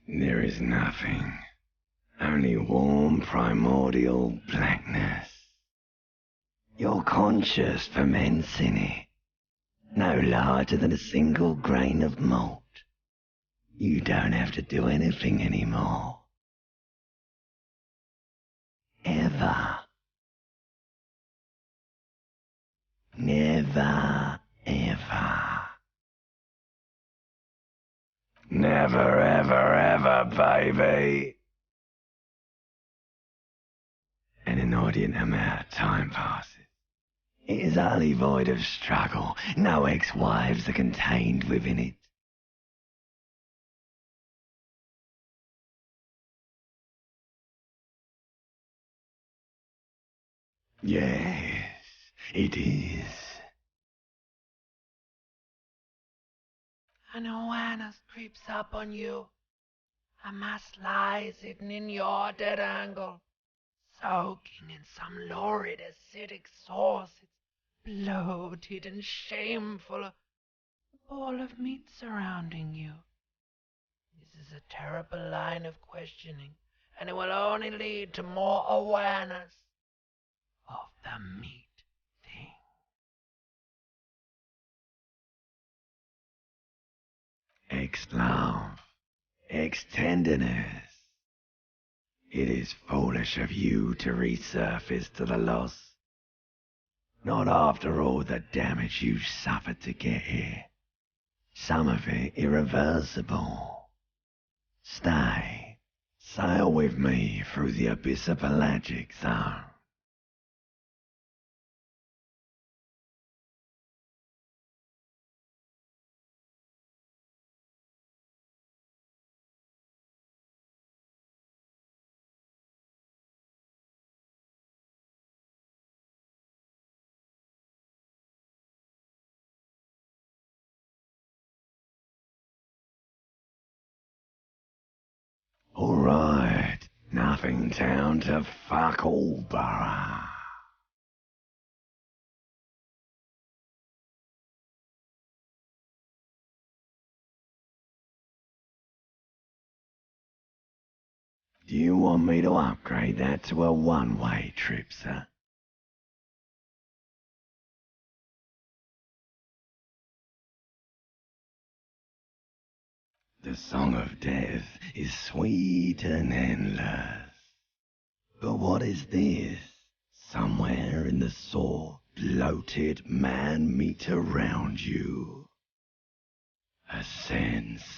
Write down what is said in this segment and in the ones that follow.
There is nothing. Only warm primordial blackness. You're conscious ferments in it. No larger than a single grain of malt. You don't have to do anything anymore. Ever. Never, ever. Never, ever, ever, baby. An inordinate amount of time passes. It is utterly void of struggle. No ex-wives are contained within it. Yes, it is. An awareness creeps up on you. A mass lies hidden in your dead angle, soaking in some lurid acidic sauce. It's bloated and shameful, a ball of meat surrounding you. This is a terrible line of questioning, and it will only lead to more awareness of the meat thing. Ex-love, ex-tenderness. It is foolish of you to resurface to the loss. Not after all the damage you suffered to get here. Some of it irreversible. Stay. Sail with me through the abyss of pelagic zone. All right, nothing down to fuck all, borough. Do you want me to upgrade that to a one-way trip, sir? The song of death is sweet and endless. But what is this? Somewhere in the sore, bloated man meat around you. A sensation.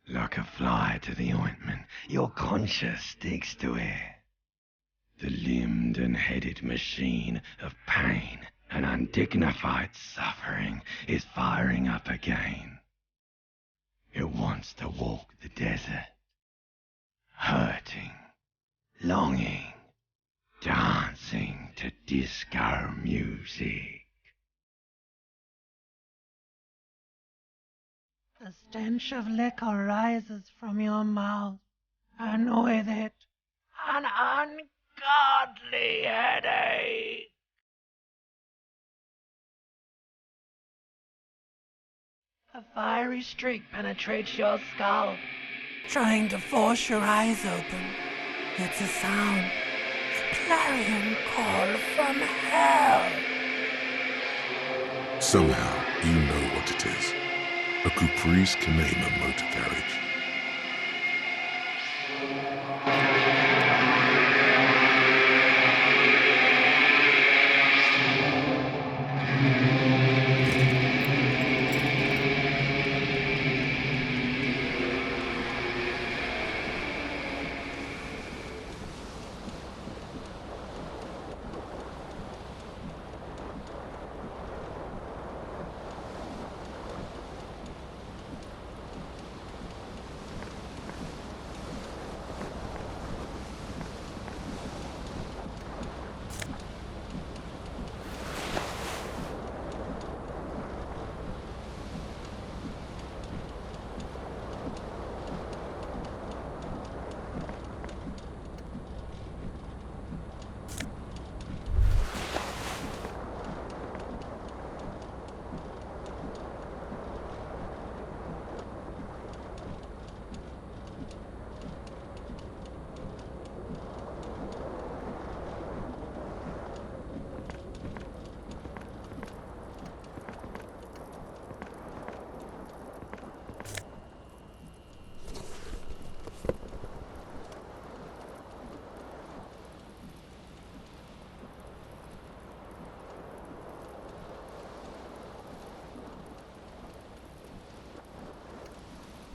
Like a fly to the ointment, your conscience sticks to it. The limbed and headed machine of pain and undignified suffering is firing up again. It wants to walk the desert, hurting, longing, dancing to disco music. The stench of liquor rises from your mouth, and with it, an ungodly headache. A fiery streak penetrates your skull, trying to force your eyes open. It's a sound, a clarion call from hell. Somehow, you know what it is. A Caprice Kanema motor carriage.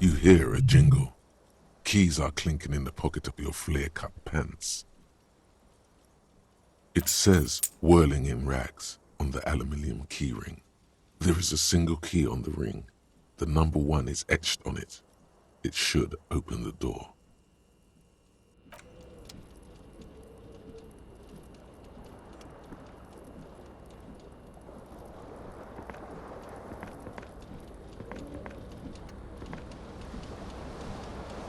You hear a jingle. Keys are clinking in the pocket of your flare-cut pants. It says, whirling in rags, on the aluminium keyring. There is a single key on the ring. The number 1 is etched on it. It should open the door.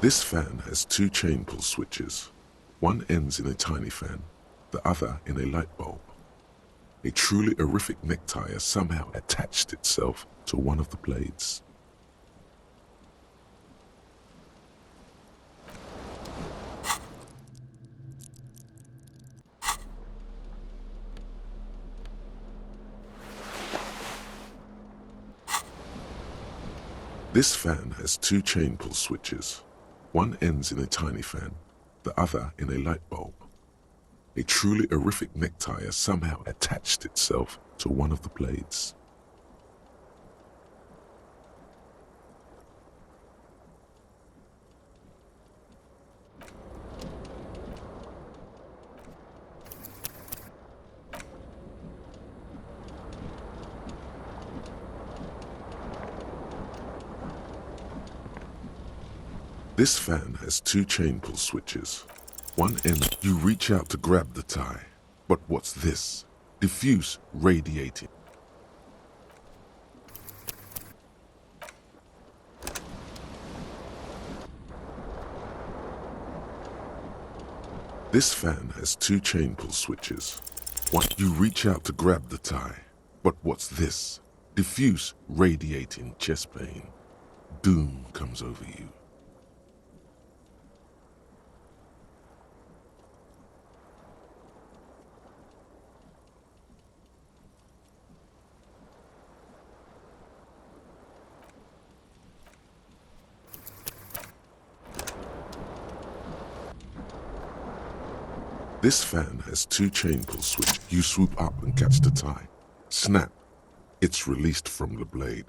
This fan has 2 chain pull switches. One ends in a tiny fan, the other in a light bulb. A truly horrific necktie has somehow attached itself to one of the blades. This fan has 2 chain pull switches. One ends in a tiny fan, the other in a light bulb. A truly horrific necktie has somehow attached itself to one of the blades. This fan has 2 chain pull switches. One end, you reach out to grab the tie. But what's this? Diffuse, radiating. This fan has 2 chain pull switches. One, you reach out to grab the tie. But what's this? Diffuse, radiating chest pain. Doom comes over you. This fan has 2 chain pull switches. You swoop up and catch the tie. Snap. It's released from the blade.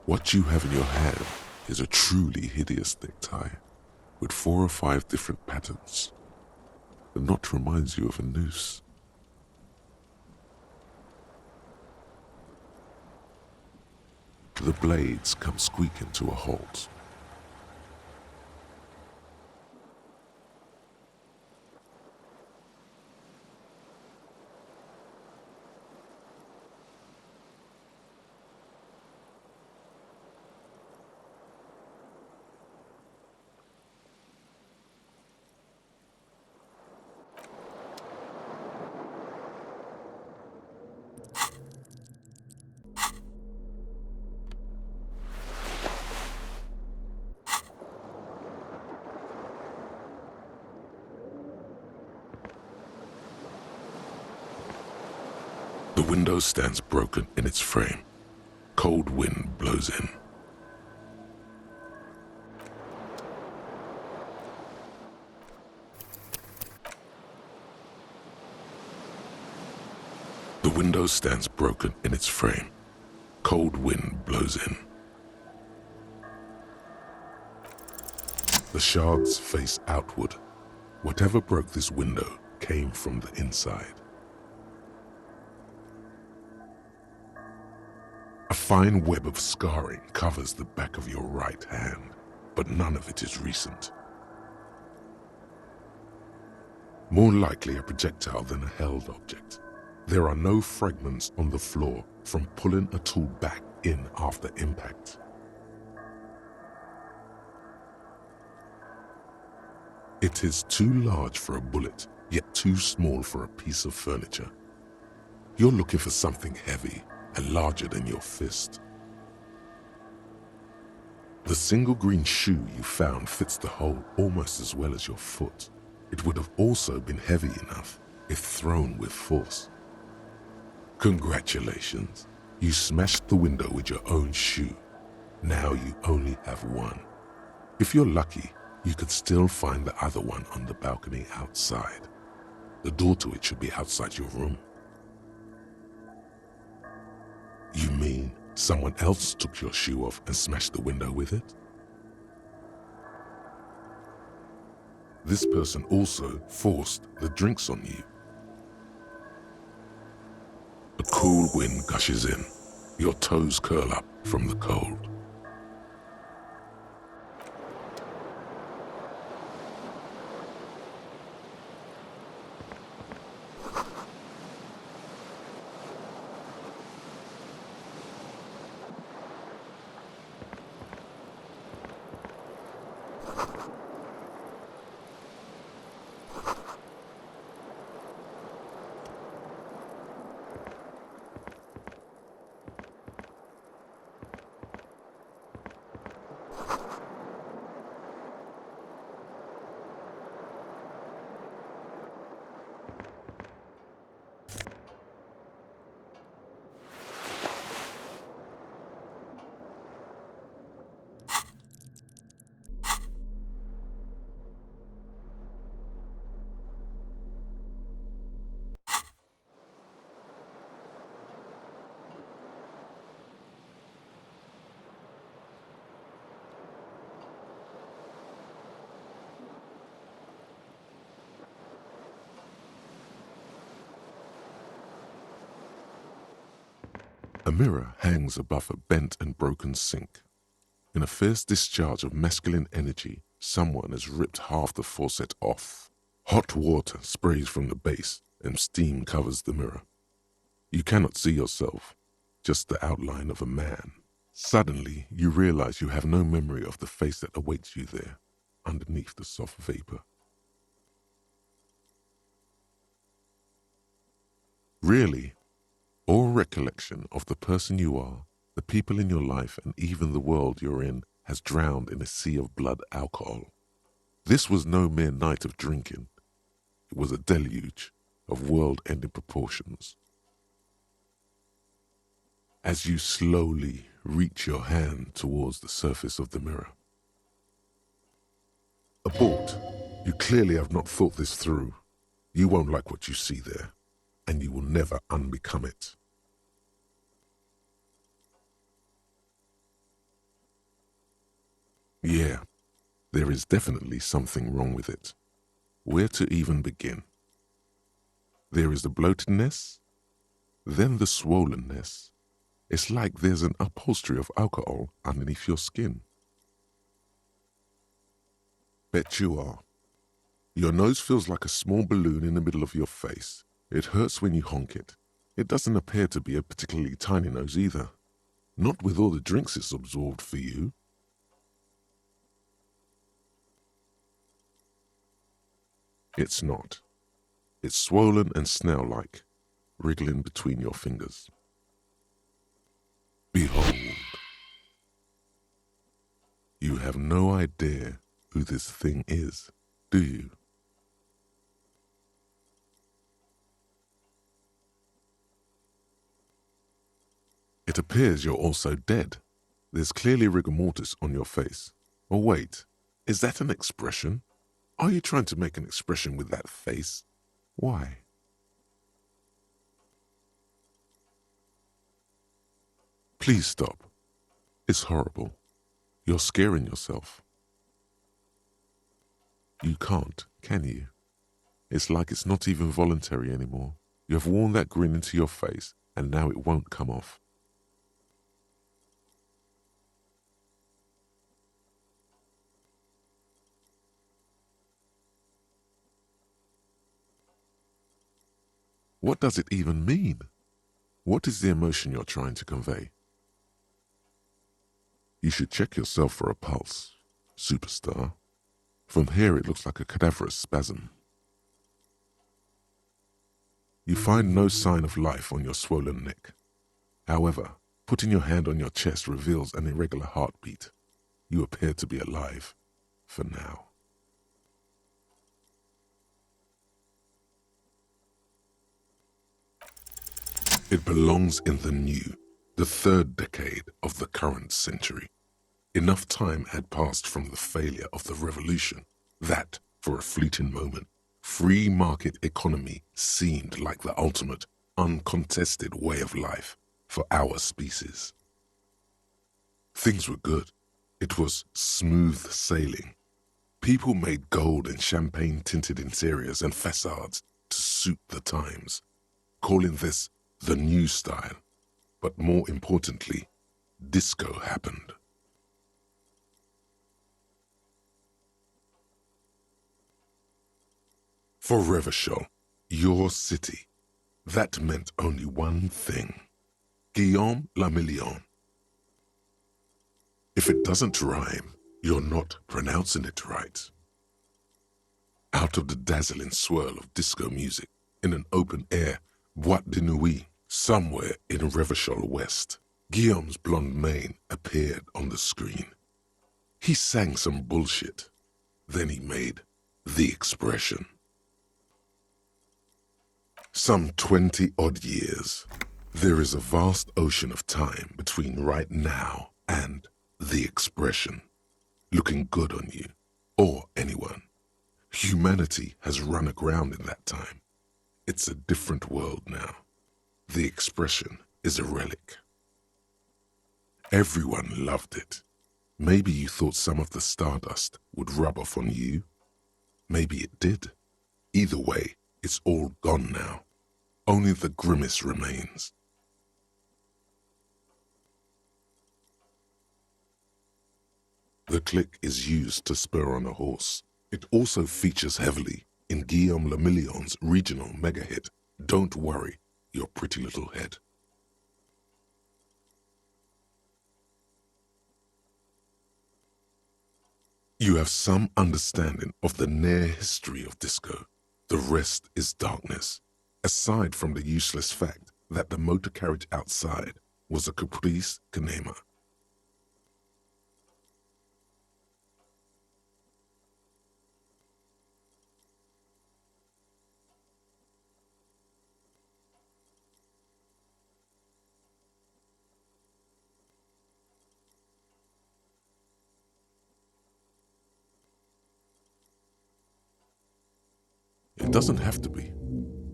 What you have in your hand is a truly hideous necktie with 4 or 5 different patterns. The knot reminds you of a noose. The blades come squeaking to a halt. The window stands broken in its frame. Cold wind blows in. The window stands broken in its frame. Cold wind blows in. The shards face outward. Whatever broke this window came from the inside. A fine web of scarring covers the back of your right hand, but none of it is recent. More likely a projectile than a held object. There are no fragments on the floor from pulling a tool back in after impact. It is too large for a bullet, yet too small for a piece of furniture. You're looking for something heavy and larger than your fist. The single green shoe you found fits the hole almost as well as your foot. It would have also been heavy enough if thrown with force. Congratulations, you smashed the window with your own shoe. Now you only have one. If you're lucky, you could still find the other one on the balcony outside. The door to it should be outside your room. You Someone else took your shoe off and smashed the window with it? This person also forced the drinks on you. A cool wind gushes in. Your toes curl up from the cold. A mirror hangs above a bent and broken sink. In a fierce discharge of masculine energy, someone has ripped half the faucet off. Hot water sprays from the base and steam covers the mirror. You cannot see yourself, just the outline of a man. Suddenly, you realize you have no memory of the face that awaits you there, underneath the soft vapor. Really, all recollection of the person you are, the people in your life, and even the world you're in has drowned in a sea of blood alcohol. This was no mere night of drinking. It was a deluge of world-ending proportions. As you slowly reach your hand towards the surface of the mirror. Abort. You clearly have not thought this through. You won't like what you see there, and you will never unbecome it. Yeah, there is definitely something wrong with it. Where to even begin? There is the bloatedness, then the swollenness. It's like there's an upholstery of alcohol underneath your skin. Bet you are. Your nose feels like a small balloon in the middle of your face. It hurts when you honk it. It doesn't appear to be a particularly tiny nose either. Not with all the drinks it's absorbed for you. It's not. It's swollen and snail-like, wriggling between your fingers. Behold. You have no idea who this thing is, do you? It appears you're also dead. There's clearly rigor mortis on your face. Or wait, is that an expression? Are you trying to make an expression with that face? Why? Please stop. It's horrible. You're scaring yourself. You can't, can you? It's like it's not even voluntary anymore. You have worn that grin into your face, and now it won't come off. What does it even mean? What is the emotion you're trying to convey? You should check yourself for a pulse, superstar. From here it looks like a cadaverous spasm. You find no sign of life on your swollen neck. However, putting your hand on your chest reveals an irregular heartbeat. You appear to be alive, for now. It belongs in the new, the third decade of the current century. Enough time had passed from the failure of the revolution that, for a fleeting moment, free market economy seemed like the ultimate, uncontested way of life for our species. Things were good. It was smooth sailing. People made gold and champagne-tinted interiors and facades to suit the times, calling this the new style. But more importantly, disco happened. For Revachol, your city, that meant only one thing: Guillaume le Million. If it doesn't rhyme, you're not pronouncing it right. Out of the dazzling swirl of disco music, in an open-air boîte de nuit somewhere in Revachol West, Guillaume's blonde mane appeared on the screen. He sang some bullshit. Then he made the expression. Some 20-odd years. There is a vast ocean of time between right now and the expression. Looking good on you, or anyone. Humanity has run aground in that time. It's a different world now. The expression is a relic. Everyone loved it. Maybe you thought some of the stardust would rub off on you. Maybe it did. Either way, it's all gone now. Only the grimace remains. The click is used to spur on a horse. It also features heavily in Guillaume le Million's regional mega hit, Don't Worry Your Pretty Little Head. You have some understanding of the near history of disco. The rest is darkness, aside from the useless fact that the motor carriage outside was a caprice canema. It doesn't have to be.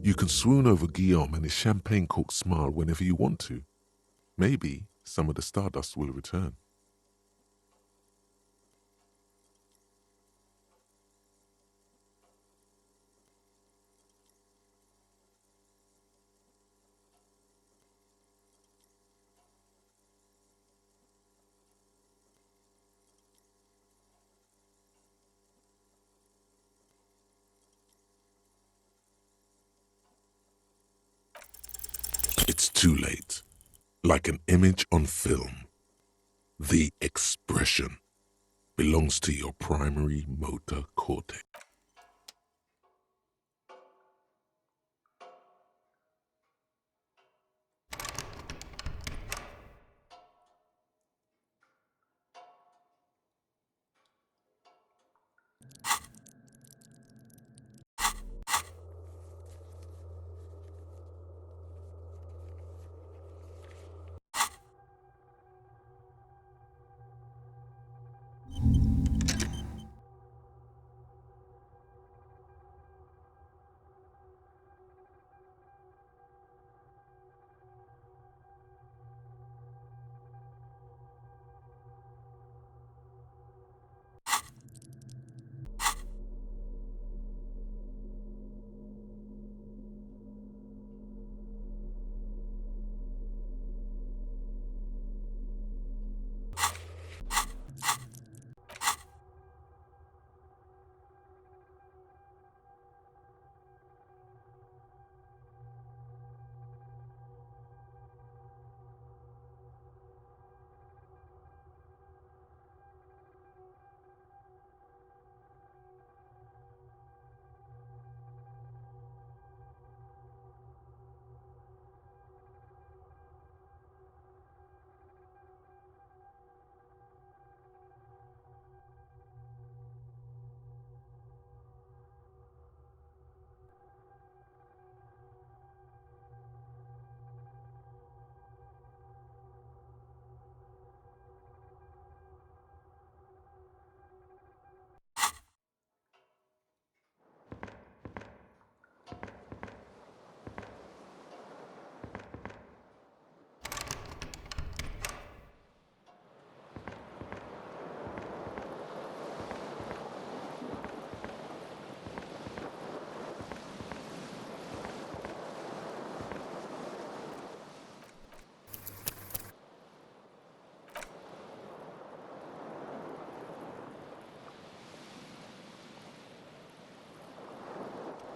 You can swoon over Guillaume and his champagne-corked smile whenever you want to. Maybe some of the stardust will return. It's too late. Like an image on film, the expression belongs to your primary motor cortex.